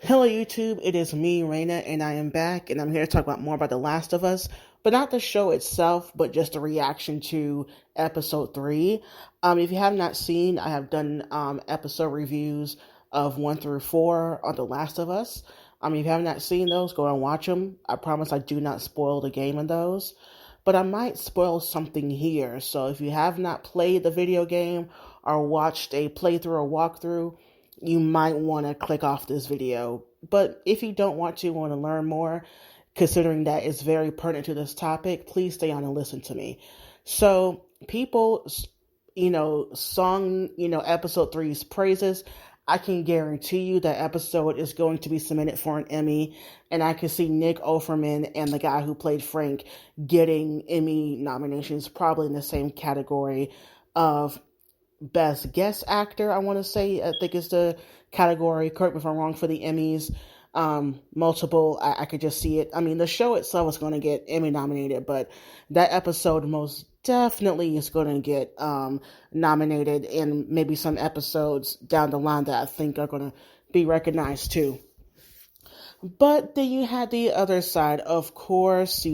Hello YouTube, it is me, Raina, and I am back, and I'm here to talk about more about The Last of Us, but not the show itself, but just a reaction to episode 3. If you have not seen, I have done episode reviews of 1 through 4 on The Last of Us. If you have not seen those, go and watch them. I promise I do not spoil the game in those, but I might spoil something here. So if you have not played the video game or watched a playthrough or walkthrough, you might want to click off this video. But if you don't want to learn more, considering that it's very pertinent to this topic, please stay on and listen to me. So people, sung, episode three's praises. I can guarantee you that episode is going to be submitted for an Emmy, and I can see Nick Offerman and the guy who played Frank getting Emmy nominations, probably in the same category of Best Guest Actor, I want to say. I think is the category. Correct me if I'm wrong for the Emmys. Multiple, I could just see it. The show itself is going to get Emmy nominated, but that episode most definitely is going to get nominated, and maybe some episodes down the line that I think are going to be recognized too. But then you had the other side, of course,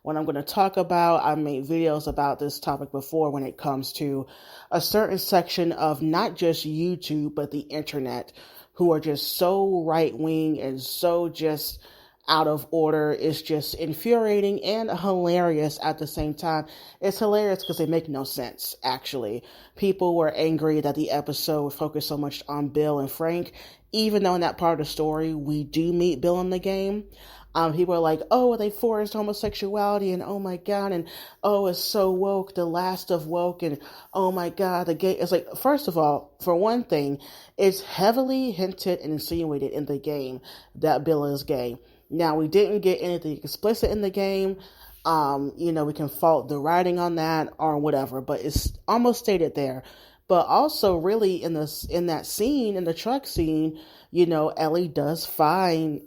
what I'm going to talk about. I made videos about this topic before when it comes to a certain section of not just YouTube, but the internet, who are just so right-wing and so just out of order. It's just infuriating and hilarious at the same time. It's hilarious because they make no sense, actually. People were angry that the episode focused so much on Bill and Frank, even though in that part of the story, we do meet Bill in the game. People are like, oh, they forced homosexuality, and oh my God, and oh, it's so woke, the last of woke, and oh my God, the gay. It's like, first of all, for one thing, it's heavily hinted and insinuated in the game that Bill is gay. Now, we didn't get anything explicit in the game. We can fault the writing on that or whatever, but it's almost stated there. But also, really, in that scene, in the truck scene, Ellie does find,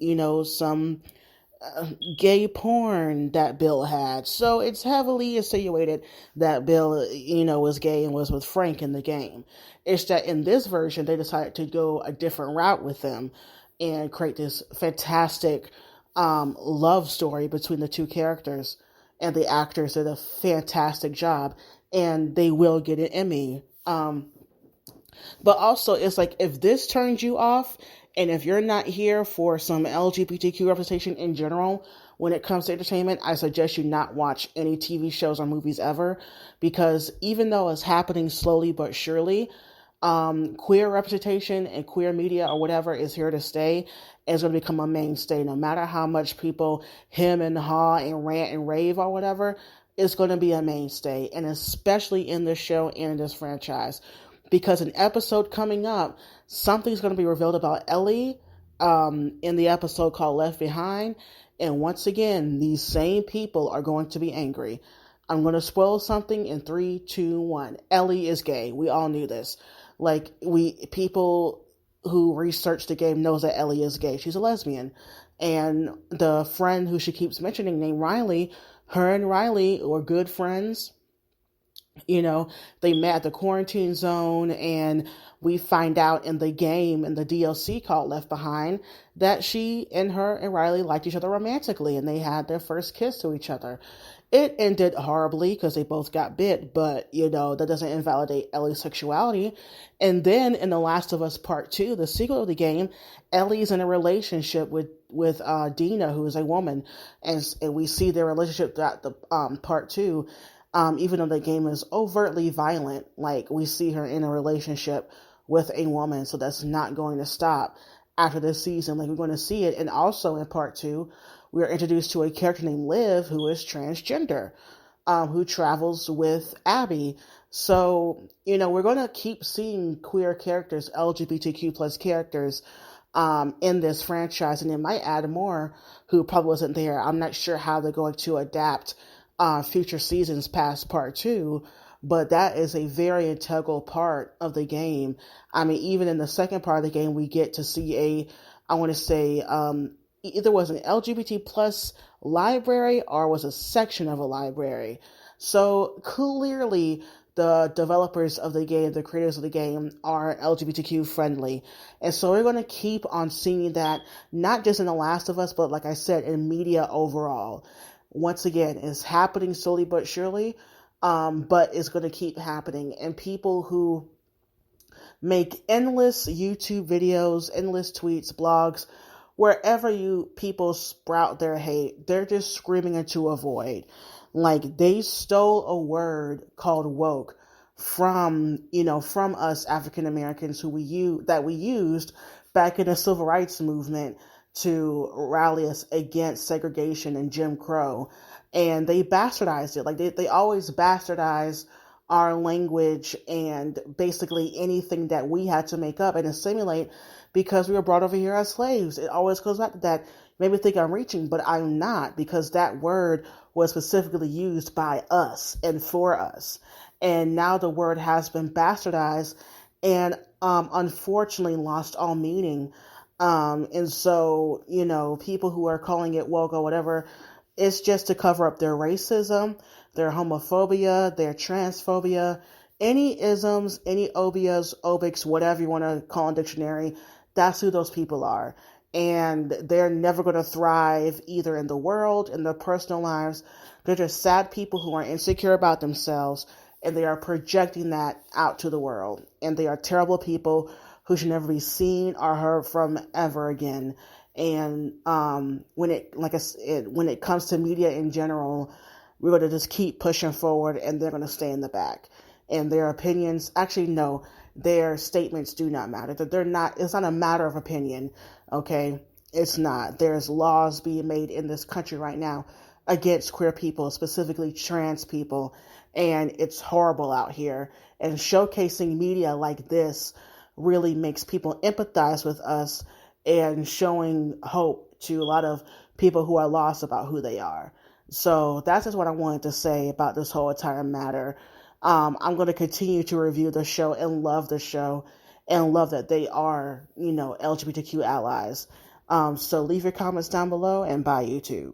some gay porn that Bill had. So it's heavily insinuated that Bill, was gay and was with Frank in the game. It's that in this version, they decided to go a different route with them and create this fantastic love story between the two characters, and the actors did a fantastic job, and they will get an Emmy. But also, it's like, if this turns you off, and if you're not here for some LGBTQ representation in general, when it comes to entertainment, I suggest you not watch any TV shows or movies ever, because even though it's happening slowly but surely, queer representation and queer media or whatever is here to stay, and it's going to become a mainstay. No matter how much people hem and haw and rant and rave or whatever, it's going to be a mainstay, and especially in this show and in this franchise. Because an episode coming up, something's going to be revealed about Ellie in the episode called Left Behind. And once again, these same people are going to be angry. I'm going to spoil something in 3, 2, 1. Ellie is gay. We all knew this. People who research the game knows that Ellie is gay. She's a lesbian. And the friend who she keeps mentioning named Riley, her and Riley were good friends. They met at the quarantine zone, and we find out in the game, in the DLC called Left Behind, that she and Riley liked each other romantically, and they had their first kiss to each other. It ended horribly because they both got bit, but, that doesn't invalidate Ellie's sexuality. And then in The Last of Us Part 2, the sequel of the game, Ellie's in a relationship with Dina, who is a woman, and we see their relationship throughout the Part 2. Even though the game is overtly violent, we see her in a relationship with a woman, so that's not going to stop after this season. We're going to see it. And also in part 2, we are introduced to a character named Liv, who is transgender, who travels with Abby. So, we're going to keep seeing queer characters, LGBTQ plus characters, in this franchise, and it might add more who probably wasn't there. I'm not sure how they're going to adapt future seasons past part 2, but that is a very integral part of the game. Even in the second part of the game, we get to see either was an LGBT plus library or was a section of a library. So clearly the developers of the game, the creators of the game, are LGBTQ friendly. And so we're going to keep on seeing that, not just in The Last of Us, but like I said, in media overall. Once again, it's happening slowly but surely, but it's going to keep happening. And people who make endless YouTube videos, endless tweets, blogs, wherever you people sprout their hate, they're just screaming into a void. Like, they stole a word called woke from us African Americans who we used back in the civil rights movement to rally us against segregation and Jim Crow. And they bastardized it. Like, they always bastardize our language and basically anything that we had to make up and assimilate because we were brought over here as slaves. It always goes back to that. Maybe think I'm reaching, but I'm not, because that word was specifically used by us and for us. And now the word has been bastardized and unfortunately lost all meaning. And so, people who are calling it woke or whatever, it's just to cover up their racism, their homophobia, their transphobia, any isms, any obias, obics, whatever you want to call in dictionary. That's who those people are. And they're never going to thrive either in the world, in their personal lives. They're just sad people who are insecure about themselves, and they are projecting that out to the world. And they are terrible people who should never be seen or heard from ever again. And when it comes to media in general, we're going to just keep pushing forward, and they're going to stay in the back. And their opinions, actually, no, their statements do not matter. It's not a matter of opinion, okay? It's not. There's laws being made in this country right now against queer people, specifically trans people, and it's horrible out here. And showcasing media like this really makes people empathize with us and showing hope to a lot of people who are lost about who they are. So that's just what I wanted to say about this whole entire matter. I'm going to continue to review the show and love the show and love that they are, LGBTQ allies. So leave your comments down below, and bye, YouTube.